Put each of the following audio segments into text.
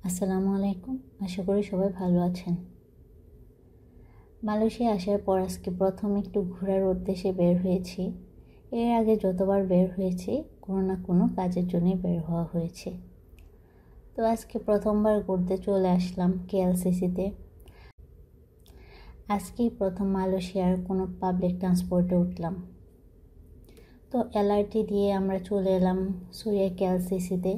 আসসালামু আলাইকুম। আশা করি সবাই ভালো আছেন। মালয়েশিয়া আসার পর আজকে প্রথম একটু ঘোরার উদ্দেশ্যে বের হয়েছি। এর আগে যতবার বের হয়েছি কোনো না কোনো কাজের জন্যই বের হওয়া হয়েছে। তো আজকে প্রথমবার ঘুরতে চলে আসলাম কেএলসিসিতে। আজকেই প্রথম মালয়েশিয়ার কোনো পাবলিক ট্রান্সপোর্টে উঠলাম। তো এলআরটি দিয়ে আমরা চলে এলাম সুরিয়া কেএলসিসিতে।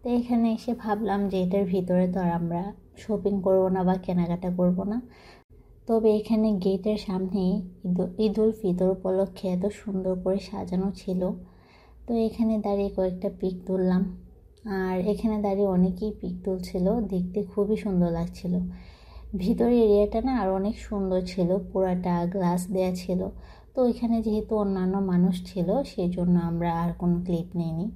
তো এখানে এসে ভাবলাম যে এটার ভিতরে তো আর আমরা শপিং করবো না বা কেনাকাটা করবো না, তবে এখানে গেটের সামনে ঈদুল ফিতর উপলক্ষে এত সুন্দর করে সাজানো ছিল। তো এখানে দাঁড়িয়ে কয়েকটা পিক তুললাম, আর এখানে দাঁড়িয়ে অনেকেই পিক তুলছিল, দেখতে খুবই সুন্দর লাগছিল। ভিতরের এরিয়াটা না আর অনেক সুন্দর ছিল, পুরাটা গ্লাস দেয়া ছিল। তো এখানে যেহেতু অন্যান্য মানুষ ছিল সেই জন্য আমরা আর কোনো ক্লিপ নিইনি।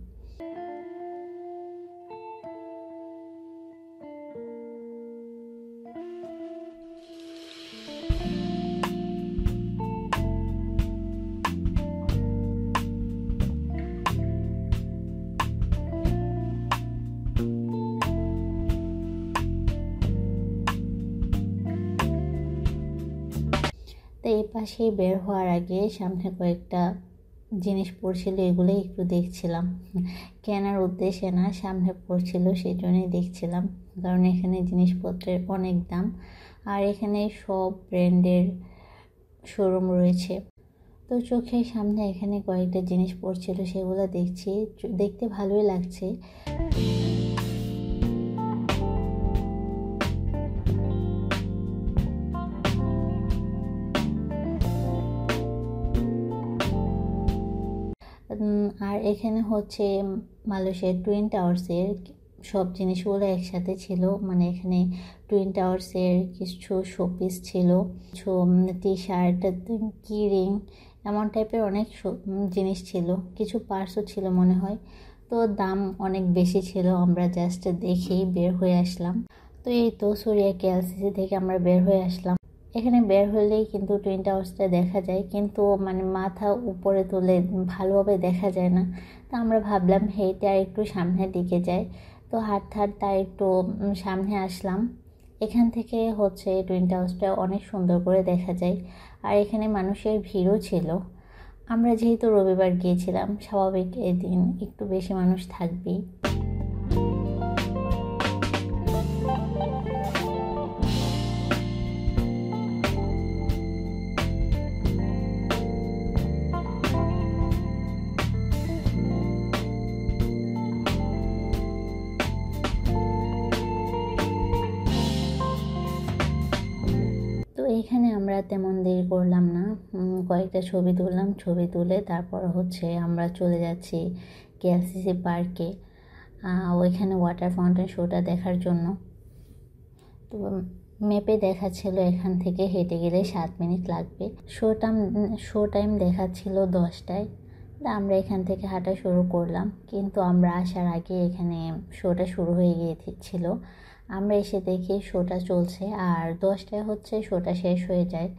তো এই পাশেই বের হওয়ার আগে সামনে কয়েকটা জিনিস পড়ছিল, এগুলোই একটু দেখছিলাম। কেনার উদ্দেশ্যে না, সামনে পড়ছিল সেই জন্যই দেখছিলাম, কারণ এখানে জিনিসপত্রের অনেক দাম আর এখানে সব ব্র্যান্ডের শোরুম রয়েছে। তো চোখের সামনে এখানে কয়েকটা জিনিস পড়ছিল, সেগুলো দেখছি, দেখতে ভালোই লাগছে। আর এখানে হচ্ছে মালয়েশিয়ার টুইন টাওয়ার্সের সব জিনিসগুলো একসাথে ছিল, মানে এখানে টুইন টাওয়ার্সের কিছু শোপিস ছিল, কিছু টি শার্ট, কি রিং, এমন টাইপের অনেক জিনিস ছিল, কিছু পার্সও ছিল মনে হয়। তো দাম অনেক বেশি ছিল, আমরা জাস্ট দেখেই বের হয়ে আসলাম। তো এই তো সুরিয়া কেএলসিসি থেকে আমরা বের হয়ে আসলাম। এখানে বের হলেই কিন্তু টুইন টাওয়ার্সটা দেখা যায়, কিন্তু মানে মাথা উপরে তুলে ভালোভাবে দেখা যায় না। তো আমরা ভাবলাম হেঁটে আর একটু সামনের দিকে যাই। তো হাঁটতে হাঁটতে আর একটু সামনে আসলাম। এখান থেকে হচ্ছে টুইন টাওয়ার্সটা অনেক সুন্দর করে দেখা যায়, আর এখানে মানুষের ভিড়ও ছিল। আমরা যেহেতু রবিবার গিয়েছিলাম, স্বাভাবিক এদিন একটু বেশি মানুষ থাকবেই। তো এখানে আমরা তেমন দেরি করলাম না, কয়েকটা ছবি তুললাম, ছবি তুলে তারপর হচ্ছে আমরা চলে যাচ্ছি কেএলসিসি পার্কে, ওইখানে ওয়াটার ফাউন্টেন শোটা দেখার জন্য। তো ম্যাপে দেখাচ্ছিল এখান থেকে হেঁটে গেলে 7 মিনিট লাগবে। শো টাইম দেখাচ্ছিল 10টায়। তা আমরা এখান থেকে হাঁটা শুরু করলাম, কিন্তু আমরা আসার আগে এখানে শোটা শুরু হয়ে গিয়েছিল। আমরা এসে দেখি শোটা চলছে, আর 10টায় হচ্ছে শোটা শেষ হয়ে যায়।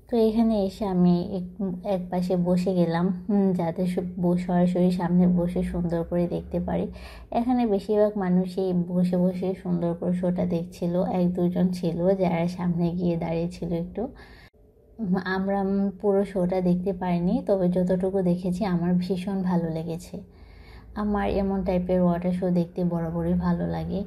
তো এখানে এসে আমি এক পাশে বসে গেলাম, যাতে সরাসরি সামনে বসে সুন্দর করে দেখতে পারি। এখানে বেশিরভাগ মানুষই বসে বসে সুন্দর করে শোটা দেখছিল, 1-2 জন ছিল যারা সামনে গিয়ে দাঁড়িয়েছিল একটু। আমরা পুরো শোটা দেখতে পারিনি, তবে যতটুকু দেখেছি আমার ভীষণ ভালো লেগেছে। আমার এমন টাইপের ওয়াটার শো দেখতে বরাবরই ভালো লাগে।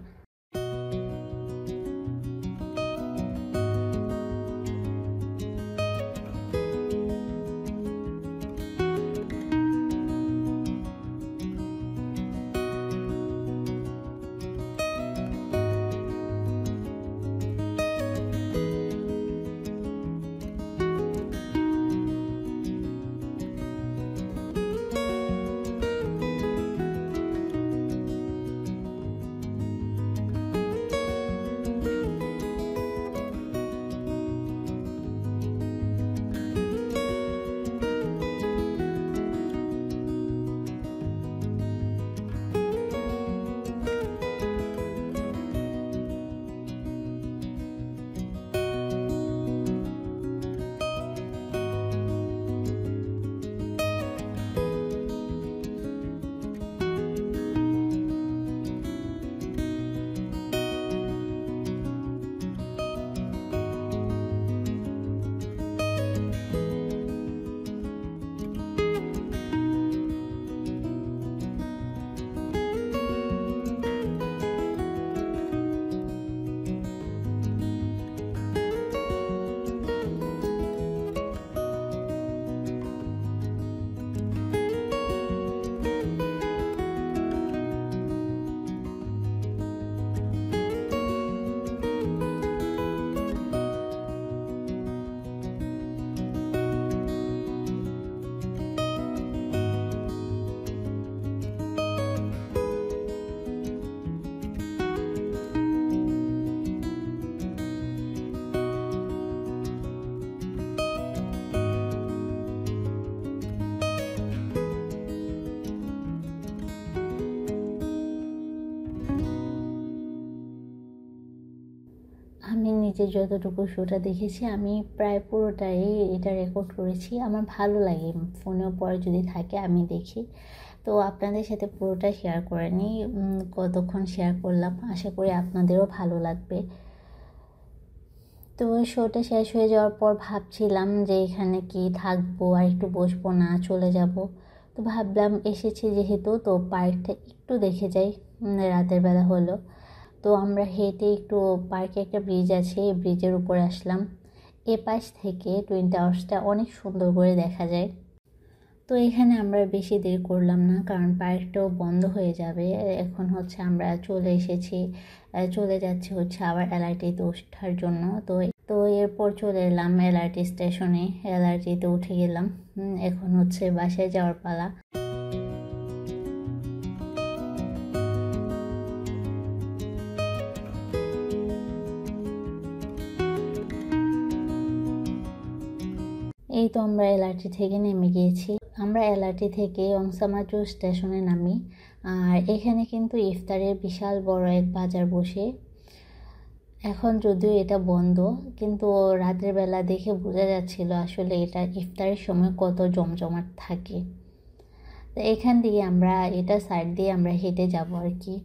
আমি নিজে যতটুকু শোটা দেখেছি আমি প্রায় পুরোটাই এটা রেকর্ড করেছি। আমার ভালো লাগে, ফোনেও পরে যদি থাকে আমি দেখি। তো আপনাদের সাথে পুরোটা শেয়ার করে নিই। কতক্ষণ শেয়ার করলাম, আশা করি আপনাদেরও ভালো লাগবে। তো ওই শোটা শেষ হয়ে যাওয়ার পর ভাবছিলাম যে এখানে কি থাকবো আর একটু বসবো না চলে যাব। তো ভাবলাম এসেছি যেহেতু তো পার্কটা একটু দেখে যাই, রাতের বেলা হলো। তো আমরা হেঁটে একটু পার্কে একটা ব্রিজ আছে, এই ব্রিজের উপরে আসলাম। এ পাশ থেকে টুইন টাওয়ার্সটা অনেক সুন্দর করে দেখা যায়। তো এখানে আমরা বেশি দেরি করলাম না, কারণ পার্কটাও বন্ধ হয়ে যাবে। এখন হচ্ছে আমরা চলে এসেছি, চলে যাচ্ছি হচ্ছে আবার এলআরটিতে ওঠার জন্য। তো তো এরপর চলে এলাম এলআরটি স্টেশনে, এলআরটিতে উঠে গেলাম। এখন হচ্ছে বাসায় যাওয়ার পালা। এই তো আমরা এলআরটি থেকে নেমে গিয়েছি। আমরা এলআরটি থেকে অংসামাচু স্টেশনে নামি। আর এখানে কিন্তু ইফতারের বিশাল বড় এক বাজার বসে। এখন যদিও এটা বন্ধ, কিন্তু রাতের বেলা দেখে বোঝা যাচ্ছিল আসলে এটা ইফতারের সময় কত জমজমাট থাকে। তো এখান দিয়ে আমরা এটা সাইড দিয়ে আমরা হেঁটে যাব আর কি।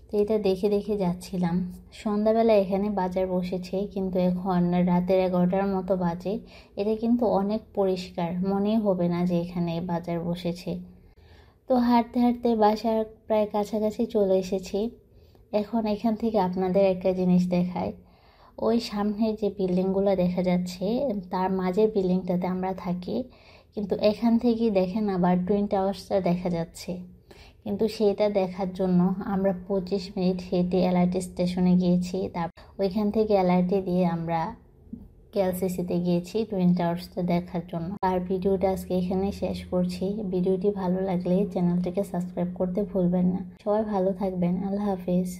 তো এটা দেখে দেখে যাচ্ছিলাম। সন্ধ্যাবেলা এখানে বাজার বসেছে, কিন্তু এখন রাতের 11টার মতো বাজে। এটা কিন্তু অনেক পরিষ্কার, মনেই হবে না যে এখানে বাজার বসেছে। তো হাঁটতে হাঁটতে বাসার প্রায় কাছাকাছি চলে এসেছি। এখন এখান থেকে আপনাদের একটা জিনিস দেখায়। ওই সামনের যে বিল্ডিংগুলো দেখা যাচ্ছে তার মাঝের বিল্ডিংটাতে আমরা থাকি, কিন্তু এখান থেকেই দেখেন আবার টুইন টাওয়ার্সটা দেখা যাচ্ছে। কিন্তু সেটা দেখার জন্য আমরা 25 মিনিট হেঁটে এলআরটি স্টেশনে গিয়েছি। ওইখান থেকে এলআরটি দিয়ে আমরা কেএলসিসিতে গিয়েছি টুইন টাওয়ার্সটা দেখার জন্য। আর ভিডিওটা আজকে এখানে শেষ করছি। ভিডিওটি ভালো লাগলে চ্যানেলটিকে সাবস্ক্রাইব করতে ভুলবেন না। সবাই ভালো থাকবেন, আল্লাহ হাফিজ।